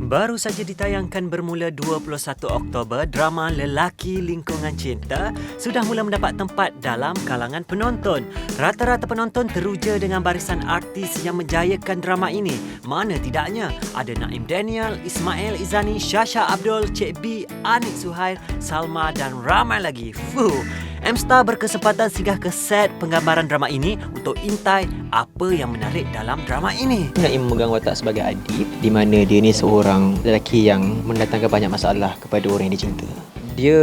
Baru saja ditayangkan bermula 21 Oktober, drama Lelaki Lingkungan Cinta sudah mula mendapat tempat dalam kalangan penonton. Rata-rata penonton teruja dengan barisan artis yang menjayakan drama ini. Mana tidaknya, ada Naim Daniel, Ismail Izani, Syasha Abdul, Cik B, Anik Suhair, Salma dan ramai lagi. M-Star berkesempatan singgah ke set penggambaran drama ini untuk intai apa yang menarik dalam drama ini. Naim memegang watak sebagai adib, di mana dia ni seorang lelaki yang mendatangkan banyak masalah kepada orang yang dia cinta. Dia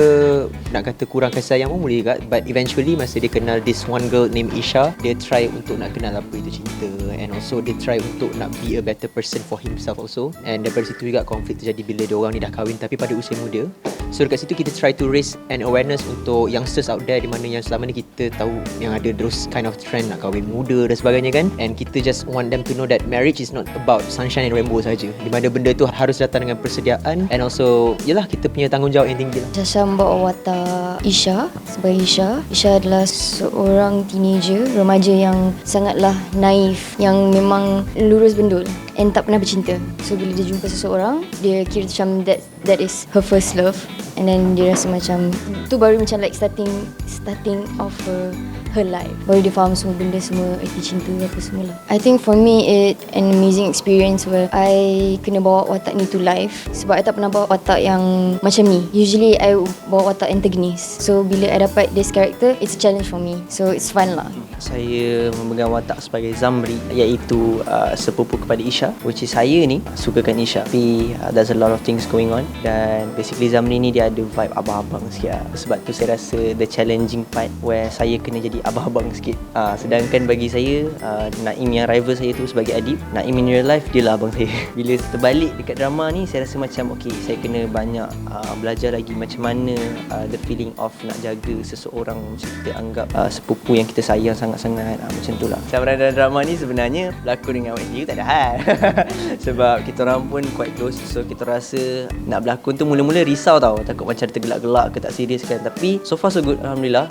nak kata kurang kasih sayang pun boleh juga, but eventually masa dia kenal this one girl named Isha, dia try untuk nak kenal apa itu cinta, and also dia try untuk nak be a better person for himself also. And daripada situ juga konflik terjadi bila dia orang ni dah kahwin tapi pada usia muda. So dekat situ kita try to raise an awareness untuk youngsters out there, di mana yang selama ni kita tahu yang ada those kind of trend nak kahwin muda dan sebagainya kan. And kita just want them to know that marriage is not about sunshine and rainbow saja, di mana benda tu harus datang dengan persediaan, and also yalah kita punya tanggungjawab yang tinggi lah. Syasha membawa watak Isha sebagai Isha. Isha adalah seorang teenager, remaja yang sangatlah naif, yang memang lurus bendul and tak pernah bercinta. So bila dia jumpa seseorang, dia kira macam that is her first love, and then dia rasa macam tu baru macam like starting of her life. Baru dia faham semua benda, semua arti cinta apa semua lah. I think for me it an amazing experience where I kena bawa watak ni to life, sebab I tak pernah bawa watak yang macam ni. Usually I bawa watak antagonist. So bila I dapat this character, it's a challenge for me. So it's fun lah. Saya memegang watak sebagai Zamri, iaitu sepupu kepada Isha, which is saya ni sukakan Isha, tapi there's a lot of things going on, dan basically Zamri ni dia ada vibe abang-abang sikit lah. Sebab tu saya rasa the challenging part where saya kena jadi abang-abang sikit. Sedangkan bagi saya, Naim yang rival saya tu sebagai adib, Naim in real life dia lah abang saya. Bila terbalik dekat drama ni, saya rasa macam okay, saya kena banyak belajar lagi macam mana the feeling of nak jaga seseorang macam kita anggap sepupu yang kita sayang sangat-sangat, macam tu lah. Cabaran dalam drama ni sebenarnya berlakon dengan awak sendiri tak ada hal. Sebab kita orang pun quite close, so kita rasa nak berlakon tu mula-mula risau tau, takut macam tergelak-gelak ke tak serius kan. Tapi so far so good, Alhamdulillah.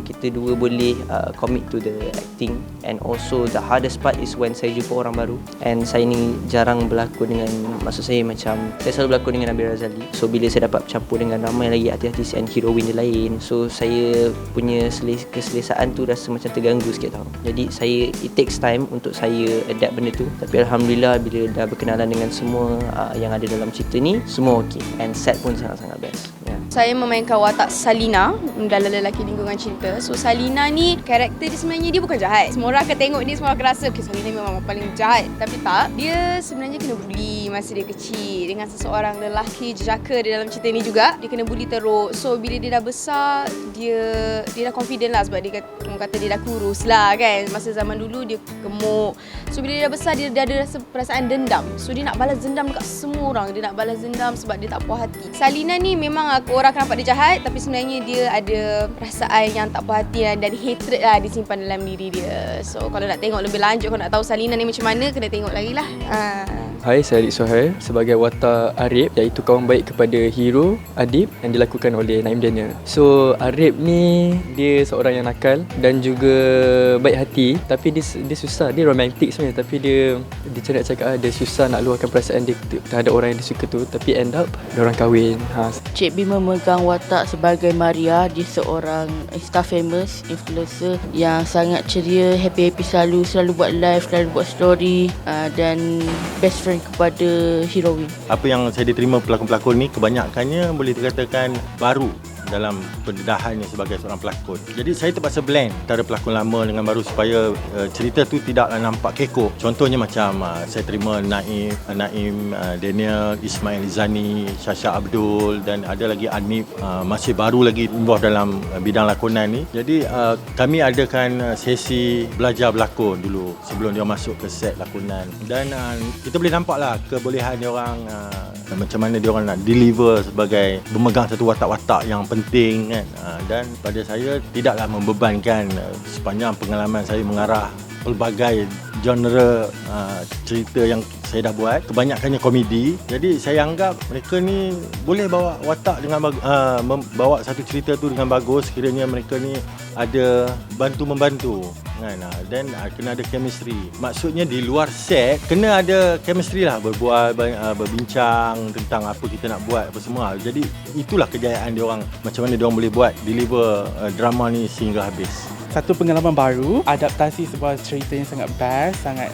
Kita dua boleh commit to the acting, and also the hardest part is when saya jumpa orang baru, and saya ni jarang berlakon dengan, maksud saya macam saya selalu berlakon dengan Nabila Razali. So bila saya dapat bercampur dengan ramai lagi artis-artis and heroine dia lain, so saya punya keselesaan tu rasa macam terganggu sikit tau. Jadi saya, it takes time untuk saya adapt benda tu. Tapi Alhamdulillah bila dah berkenalan dengan semua yang ada dalam cerita ni, semua okey, and set pun sangat-sangat best. Saya memainkan watak Salina dalam Lelaki Lingkungan Cinta. So Salina ni karakter dia sebenarnya dia bukan jahat. Semua orang akan tengok dia, semua orang akan rasa okay, Salina memang paling jahat. Tapi tak, dia sebenarnya kena bully masa dia kecil dengan seseorang lelaki jejaka di dalam cerita ni juga. Dia kena bully teruk. So bila dia dah besar, dia dah confident lah, sebab dia kata dia dah kurus lah kan. Masa zaman dulu dia gemuk. So bila dia dah besar, dia ada rasa perasaan dendam. So dia nak balas dendam dekat semua orang. Dia nak balas dendam sebab dia tak puas hati. Salina ni memang orang akan nampak dia jahat, tapi sebenarnya dia ada perasaan yang tak puas hati dan hatred lah disimpan dalam diri dia. So kalau nak tengok lebih lanjut, kalau nak tahu Salina ni macam mana, kena tengok lagi lah. Hai, saya Adik Suhair sebagai watak Arif, iaitu kawan baik kepada hero Adib yang dilakukan oleh Naim Daniel. So Arif ni dia seorang yang nakal dan juga baik hati, tapi dia susah, dia romantik sebenarnya, tapi dia macam nak cakap dia susah nak luahkan perasaan dia terhadap orang yang dia suka tu, tapi end up dia orang kahwin. Cik B memegang watak sebagai Maria. Dia seorang Insta famous influencer yang sangat ceria, happy selalu buat live, selalu buat story, dan best friend kepada heroine. Apa yang saya diterima pelakon-pelakon ni kebanyakannya boleh dikatakan baru dalam pendedahannya sebagai seorang pelakon. Jadi saya terpaksa blend antara pelakon lama dengan baru supaya cerita tu tidaklah nampak kekok. Contohnya macam saya terima Naim Daniel, Ismail Izani, Syasha Abdul, dan ada lagi Anif, masih baru lagi involved dalam bidang lakonan ni. Jadi kami adakan sesi belajar berlakon dulu sebelum dia masuk ke set lakonan, dan kita boleh nampaklah kebolehan dia orang, macam mana dia orang nak deliver sebagai memegang satu watak-watak yang penting kan. Dan pada saya tidaklah membebankan sepanjang pengalaman saya mengarah pelbagai genre cerita yang saya dah buat, kebanyakannya komedi. Jadi saya anggap mereka ni boleh bawa watak dengan bawa satu cerita tu dengan bagus sekiranya mereka ni ada bantu-membantu kan. Dan kena ada chemistry. Maksudnya di luar set kena ada chemistry lah, berbual, berbincang tentang apa kita nak buat apa semua. Jadi itulah kejayaan dia orang, macam mana dia orang boleh buat deliver drama ni sehingga habis. Satu pengalaman baru, adaptasi sebuah cerita yang sangat best, sangat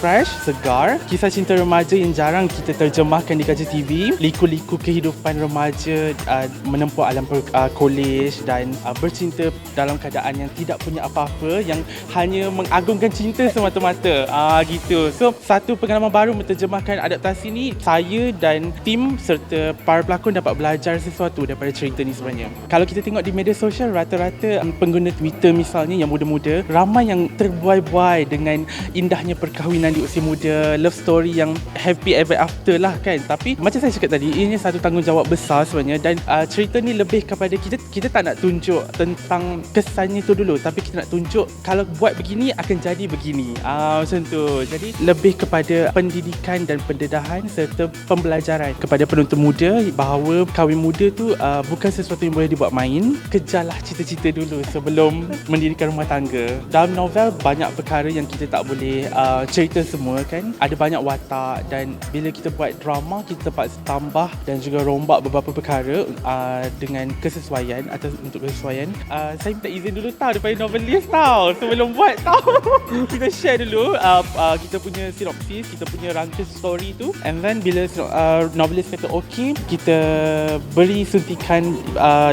fresh, segar. Kisah cinta remaja yang jarang kita terjemahkan di kaca TV. Liku-liku kehidupan remaja menempuh alam college dan bercinta dalam keadaan yang tidak punya apa-apa, yang hanya mengagungkan cinta semata-mata. Gitu. So, satu pengalaman baru menterjemahkan adaptasi ni, saya dan tim serta para pelakon dapat belajar sesuatu daripada cerita ni sebenarnya. Kalau kita tengok di media sosial, rata-rata pengguna Twitter misalnya yang muda-muda, ramai yang terbuai-buai dengan indahnya perkahwinan di usia muda, love story yang happy ever after lah kan. Tapi macam saya cakap tadi, ini satu tanggungjawab besar sebenarnya, dan cerita ni lebih kepada kita tak nak tunjuk tentang kesannya tu dulu, tapi kita nak tunjuk kalau buat begini akan jadi begini. Macam tu. Jadi lebih kepada pendidikan dan pendedahan serta pembelajaran kepada penonton muda bahawa kahwin muda tu bukan sesuatu yang boleh dibuat main. Kejarlah cita-cita dulu sebelum mendirikan rumah tangga. Dalam novel banyak perkara yang kita tak boleh cerita semua kan. Ada banyak watak, dan bila kita buat drama kita terpaksa tambah dan juga rombak beberapa perkara dengan kesesuaian atau untuk kesesuaian. Saya minta izin dulu daripada novelis sebelum buat kita share dulu kita punya sinopsis, kita punya rangka story tu, and then bila novelis kata okey, kita beri suntikan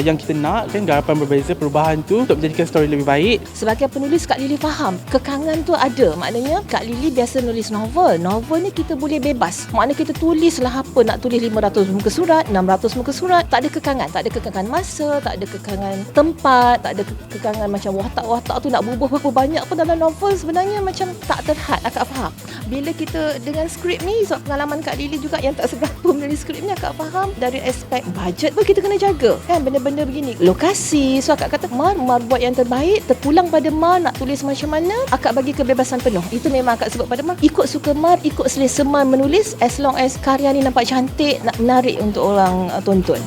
yang kita nak kan, garapan berbeza, perubahan tu untuk menjadikan story lebih baik. Sebagai penulis, Kak Lily faham kekangan tu ada. Maknanya Kak Lily biasa nulis novel. Novel ni kita boleh bebas. Maknanya kita tulislah apa nak tulis, 500 muka surat, 600 muka surat. Tak ada kekangan. Tak ada kekangan masa, tak ada kekangan tempat, tak ada kekangan macam watak-watak tu nak berubah berapa banyak pun dalam novel sebenarnya macam tak terhad. Akak faham. Bila kita dengan skrip ni, sebab pengalaman Kak Lily juga yang tak seberapa menulis skrip ni, akak faham dari aspek bajet pun kita kena jaga kan, benda-benda begini. Lokasi, so akak kata Mar buat yang terbaik, terpulang pada Mar nak tulis macam mana, akak bagi kebebasan penuh. Itu memang akak sebut pada Mar, ikut suka Mar, ikut selesa Mar menulis, as long as karya ni nampak cantik, nak menarik untuk orang tonton.